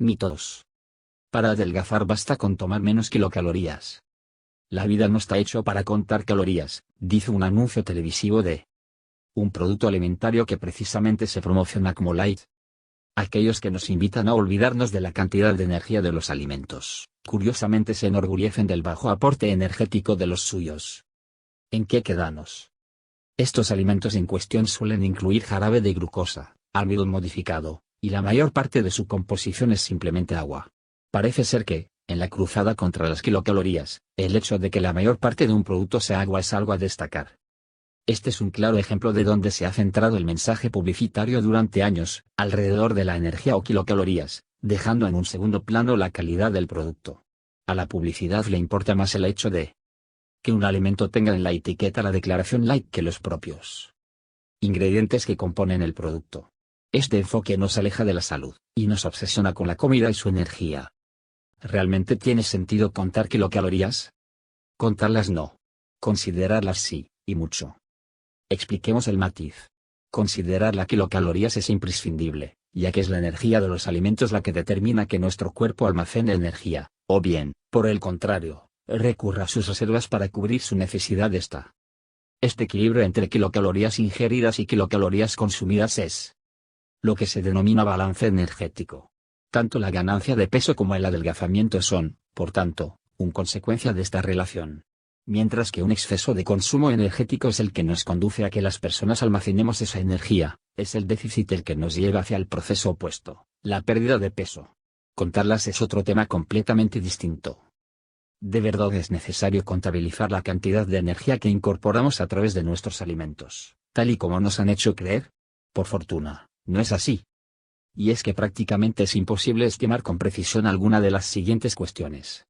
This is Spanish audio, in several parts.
Mito 2. Para adelgazar basta con tomar menos kilocalorías. La vida no está hecho para contar calorías, dice un anuncio televisivo de un producto alimentario que precisamente se promociona como light. Aquellos que nos invitan a olvidarnos de la cantidad de energía de los alimentos, curiosamente se enorgullecen del bajo aporte energético de los suyos. ¿En qué quedamos? Estos alimentos en cuestión suelen incluir jarabe de glucosa, almidón modificado, y la mayor parte de su composición es simplemente agua. Parece ser que, en la cruzada contra las kilocalorías, el hecho de que la mayor parte de un producto sea agua es algo a destacar. Este es un claro ejemplo de donde se ha centrado el mensaje publicitario durante años, alrededor de la energía o kilocalorías, dejando en un segundo plano la calidad del producto. A la publicidad le importa más el hecho de que un alimento tenga en la etiqueta la declaración light que los propios ingredientes que componen el producto. Este enfoque nos aleja de la salud, y nos obsesiona con la comida y su energía. ¿Realmente tiene sentido contar kilocalorías? Contarlas no. Considerarlas sí, y mucho. Expliquemos el matiz. Considerar las kilocalorías es imprescindible, ya que es la energía de los alimentos la que determina que nuestro cuerpo almacene energía, o bien, por el contrario, recurra a sus reservas para cubrir su necesidad de esta. Este equilibrio entre kilocalorías ingeridas y kilocalorías consumidas es lo que se denomina balance energético. Tanto la ganancia de peso como el adelgazamiento son, por tanto, una consecuencia de esta relación. Mientras que un exceso de consumo energético es el que nos conduce a que las personas almacenemos esa energía, es el déficit el que nos lleva hacia el proceso opuesto, la pérdida de peso. Contarlas es otro tema completamente distinto. ¿De verdad es necesario contabilizar la cantidad de energía que incorporamos a través de nuestros alimentos, tal y como nos han hecho creer? Por fortuna, no es así. Y es que prácticamente es imposible estimar con precisión alguna de las siguientes cuestiones.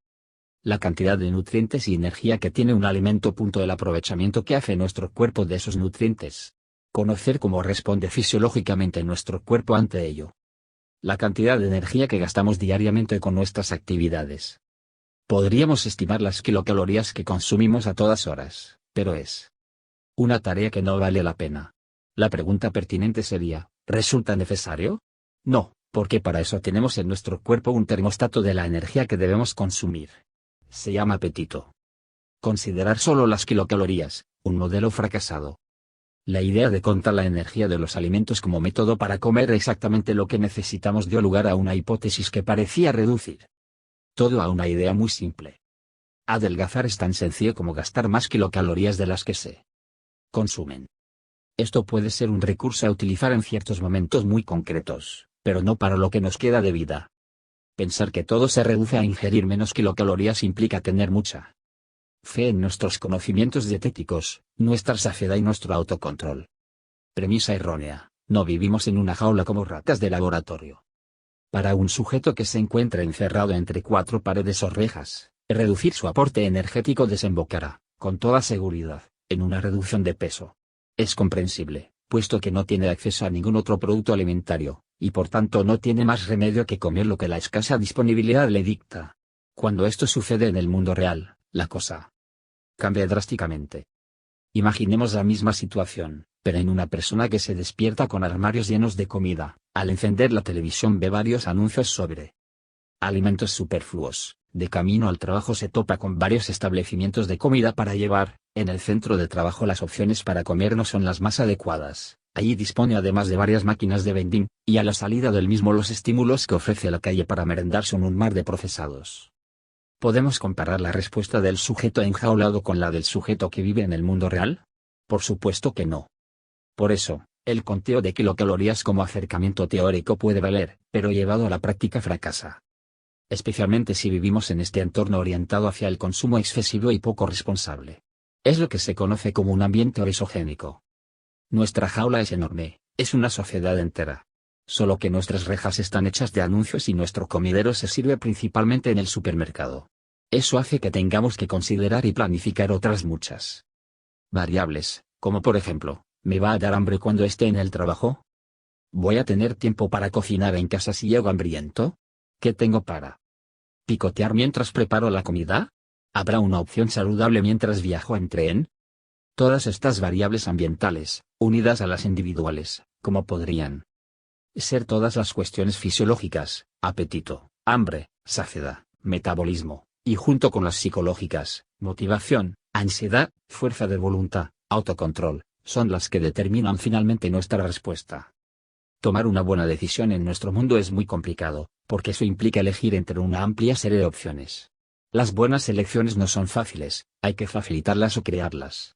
La cantidad de nutrientes y energía que tiene un alimento. El aprovechamiento que hace nuestro cuerpo de esos nutrientes. Conocer cómo responde fisiológicamente nuestro cuerpo ante ello. La cantidad de energía que gastamos diariamente con nuestras actividades. Podríamos estimar las kilocalorías que consumimos a todas horas, pero es una tarea que no vale la pena. La pregunta pertinente sería, ¿resulta necesario? No, porque para eso tenemos en nuestro cuerpo un termostato de la energía que debemos consumir. Se llama apetito. Considerar solo las kilocalorías, un modelo fracasado. La idea de contar la energía de los alimentos como método para comer exactamente lo que necesitamos dio lugar a una hipótesis que parecía reducir todo a una idea muy simple. Adelgazar es tan sencillo como gastar más kilocalorías de las que se consumen. Esto puede ser un recurso a utilizar en ciertos momentos muy concretos, pero no para lo que nos queda de vida. Pensar que todo se reduce a ingerir menos kilocalorías implica tener mucha fe en nuestros conocimientos dietéticos, nuestra saciedad y nuestro autocontrol. Premisa errónea: no vivimos en una jaula como ratas de laboratorio. Para un sujeto que se encuentra encerrado entre cuatro paredes o rejas, reducir su aporte energético desembocará, con toda seguridad, en una reducción de peso. Es comprensible, puesto que no tiene acceso a ningún otro producto alimentario, y por tanto no tiene más remedio que comer lo que la escasa disponibilidad le dicta. Cuando esto sucede en el mundo real, la cosa cambia drásticamente. Imaginemos la misma situación, pero en una persona que se despierta con armarios llenos de comida. Al encender la televisión ve varios anuncios sobre alimentos superfluos. De camino al trabajo se topa con varios establecimientos de comida para llevar. En el centro de trabajo las opciones para comer no son las más adecuadas. Allí dispone además de varias máquinas de vending, y a la salida del mismo los estímulos que ofrece la calle para merendar son un mar de procesados. ¿Podemos comparar la respuesta del sujeto enjaulado con la del sujeto que vive en el mundo real? Por supuesto que no. Por eso, el conteo de kilocalorías como acercamiento teórico puede valer, pero llevado a la práctica fracasa. Especialmente si vivimos en este entorno orientado hacia el consumo excesivo y poco responsable. Es lo que se conoce como un ambiente obesogénico. Nuestra jaula es enorme, es una sociedad entera. Solo que nuestras rejas están hechas de anuncios y nuestro comidero se sirve principalmente en el supermercado. Eso hace que tengamos que considerar y planificar otras muchas variables, como por ejemplo, ¿me va a dar hambre cuando esté en el trabajo? ¿Voy a tener tiempo para cocinar en casa si llego hambriento? ¿Qué tengo para picotear mientras preparo la comida? ¿Habrá una opción saludable mientras viajo en tren? Todas estas variables ambientales, unidas a las individuales, como podrían ser todas las cuestiones fisiológicas, apetito, hambre, saciedad, metabolismo, y junto con las psicológicas, motivación, ansiedad, fuerza de voluntad, autocontrol, son las que determinan finalmente nuestra respuesta. Tomar una buena decisión en nuestro mundo es muy complicado, porque eso implica elegir entre una amplia serie de opciones. Las buenas elecciones no son fáciles, hay que facilitarlas o crearlas.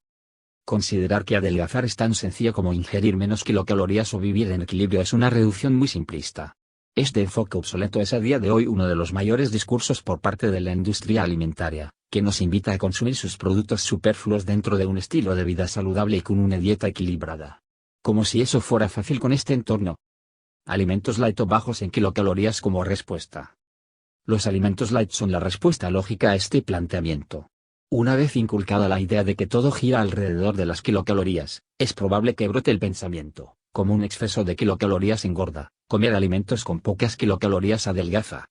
Considerar que adelgazar es tan sencillo como ingerir menos kilocalorías o vivir en equilibrio es una reducción muy simplista. Este enfoque obsoleto es a día de hoy uno de los mayores discursos por parte de la industria alimentaria, que nos invita a consumir sus productos superfluos dentro de un estilo de vida saludable y con una dieta equilibrada. Como si eso fuera fácil con este entorno. Alimentos light o bajos en kilocalorías como respuesta. Los alimentos light son la respuesta lógica a este planteamiento. Una vez inculcada la idea de que todo gira alrededor de las kilocalorías, es probable que brote el pensamiento, como un exceso de kilocalorías engorda, comer alimentos con pocas kilocalorías adelgaza.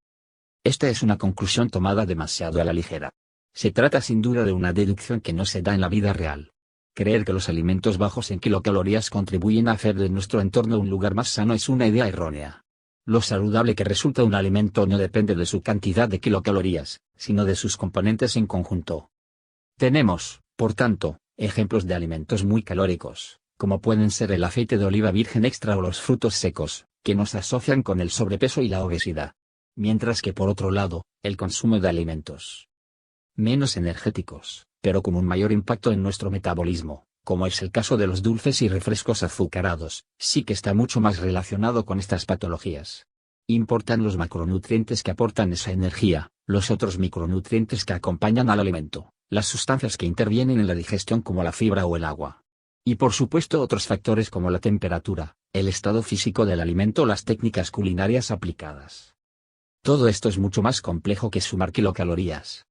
Esta es una conclusión tomada demasiado a la ligera. Se trata sin duda de una deducción que no se da en la vida real. Creer que los alimentos bajos en kilocalorías contribuyen a hacer de nuestro entorno un lugar más sano es una idea errónea. Lo saludable que resulta un alimento no depende de su cantidad de kilocalorías, sino de sus componentes en conjunto. Tenemos, por tanto, ejemplos de alimentos muy calóricos, como pueden ser el aceite de oliva virgen extra o los frutos secos, que nos asocian con el sobrepeso y la obesidad. Mientras que por otro lado, el consumo de alimentos menos energéticos, pero con un mayor impacto en nuestro metabolismo, como es el caso de los dulces y refrescos azucarados, sí que está mucho más relacionado con estas patologías. Importan los macronutrientes que aportan esa energía, los otros micronutrientes que acompañan al alimento, las sustancias que intervienen en la digestión como la fibra o el agua. Y por supuesto otros factores como la temperatura, el estado físico del alimento o las técnicas culinarias aplicadas. Todo esto es mucho más complejo que sumar kilocalorías.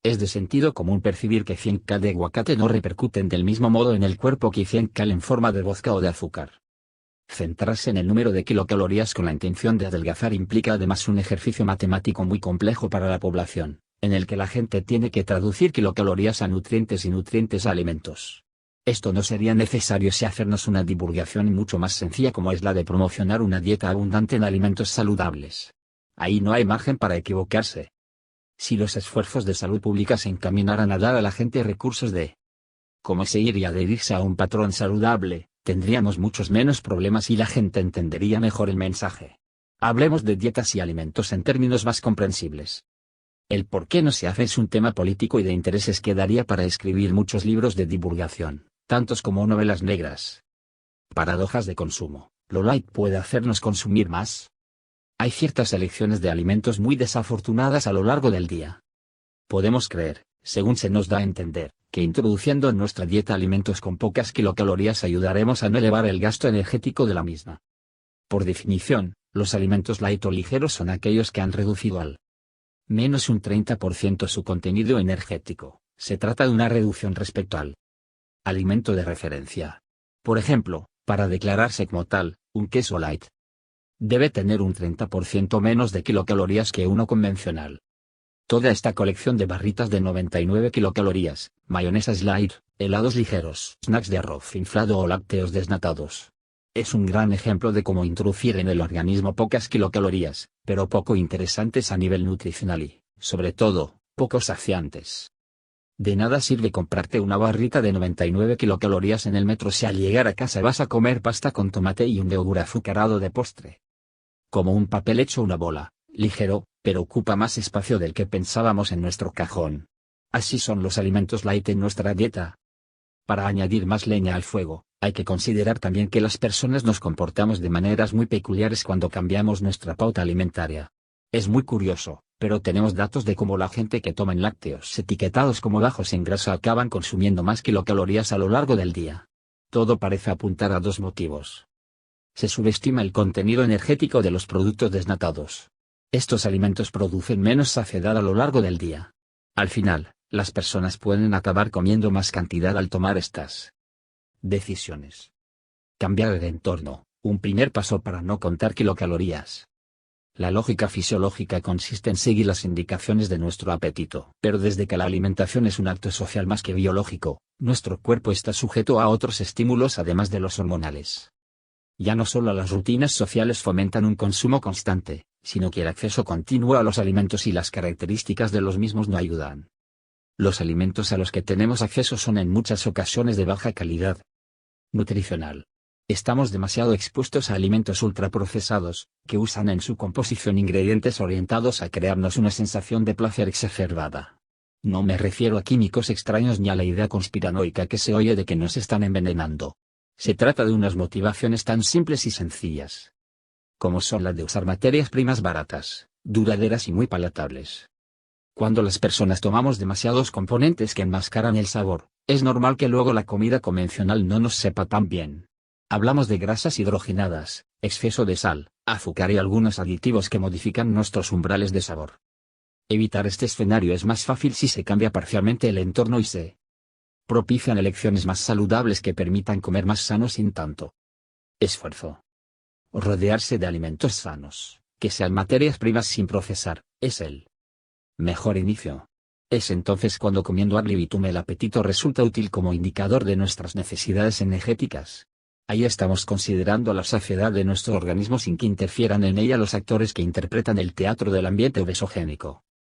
Es de sentido común percibir que 100 kcal de aguacate no repercuten del mismo modo en el cuerpo que 100 kcal en forma de vodka o de azúcar. Centrarse en el número de kilocalorías con la intención de adelgazar implica además un ejercicio matemático muy complejo para la población, en el que la gente tiene que traducir kilocalorías a nutrientes y nutrientes a alimentos. Esto no sería necesario si hacernos una divulgación mucho más sencilla como es la de promocionar una dieta abundante en alimentos saludables. Ahí no hay margen para equivocarse. Si los esfuerzos de salud pública se encaminaran a dar a la gente recursos de cómo seguir y adherirse a un patrón saludable, tendríamos muchos menos problemas y la gente entendería mejor el mensaje. Hablemos de dietas y alimentos en términos más comprensibles. El por qué no se hace es un tema político y de intereses que daría para escribir muchos libros de divulgación, tantos como novelas negras. Paradojas de consumo. ¿Lo light puede hacernos consumir más? Hay ciertas elecciones de alimentos muy desafortunadas a lo largo del día. Podemos creer, según se nos da a entender, que introduciendo en nuestra dieta alimentos con pocas kilocalorías ayudaremos a no elevar el gasto energético de la misma. Por definición, los alimentos light o ligeros son aquellos que han reducido al menos un 30% su contenido energético. Se trata de una reducción respecto al alimento de referencia. Por ejemplo, para declararse como tal, un queso light debe tener un 30% menos de kilocalorías que uno convencional. Toda esta colección de barritas de 99 kilocalorías, mayonesas light, helados ligeros, snacks de arroz inflado o lácteos desnatados. Es un gran ejemplo de cómo introducir en el organismo pocas kilocalorías, pero poco interesantes a nivel nutricional y, sobre todo, poco saciantes. De nada sirve comprarte una barrita de 99 kilocalorías en el metro si al llegar a casa vas a comer pasta con tomate y un yogur azucarado de postre. Como un papel hecho una bola, ligero, pero ocupa más espacio del que pensábamos en nuestro cajón. Así son los alimentos light en nuestra dieta. Para añadir más leña al fuego, hay que considerar también que las personas nos comportamos de maneras muy peculiares cuando cambiamos nuestra pauta alimentaria. Es muy curioso, pero tenemos datos de cómo la gente que toma lácteos etiquetados como bajos en grasa acaban consumiendo más kilocalorías a lo largo del día. Todo parece apuntar a dos motivos. Se subestima el contenido energético de los productos desnatados. Estos alimentos producen menos saciedad a lo largo del día. Al final, las personas pueden acabar comiendo más cantidad al tomar estas decisiones. Cambiar el entorno, un primer paso para no contar kilocalorías. La lógica fisiológica consiste en seguir las indicaciones de nuestro apetito. Pero desde que la alimentación es un acto social más que biológico, nuestro cuerpo está sujeto a otros estímulos además de los hormonales. Ya no solo las rutinas sociales fomentan un consumo constante, sino que el acceso continuo a los alimentos y las características de los mismos no ayudan. Los alimentos a los que tenemos acceso son en muchas ocasiones de baja calidad nutricional. Estamos demasiado expuestos a alimentos ultraprocesados, que usan en su composición ingredientes orientados a crearnos una sensación de placer exacerbada. No me refiero a químicos extraños ni a la idea conspiranoica que se oye de que nos están envenenando. Se trata de unas motivaciones tan simples y sencillas, como son las de usar materias primas baratas, duraderas y muy palatables. Cuando las personas tomamos demasiados componentes que enmascaran el sabor, es normal que luego la comida convencional no nos sepa tan bien. Hablamos de grasas hidrogenadas, exceso de sal, azúcar y algunos aditivos que modifican nuestros umbrales de sabor. Evitar este escenario es más fácil si se cambia parcialmente el entorno y se propician elecciones más saludables que permitan comer más sano sin tanto esfuerzo. Rodearse de alimentos sanos, que sean materias primas sin procesar, es el mejor inicio. Es entonces cuando comiendo ad libitum el apetito resulta útil como indicador de nuestras necesidades energéticas. Ahí estamos considerando la saciedad de nuestro organismo sin que interfieran en ella los actores que interpretan el teatro del ambiente obesogénico.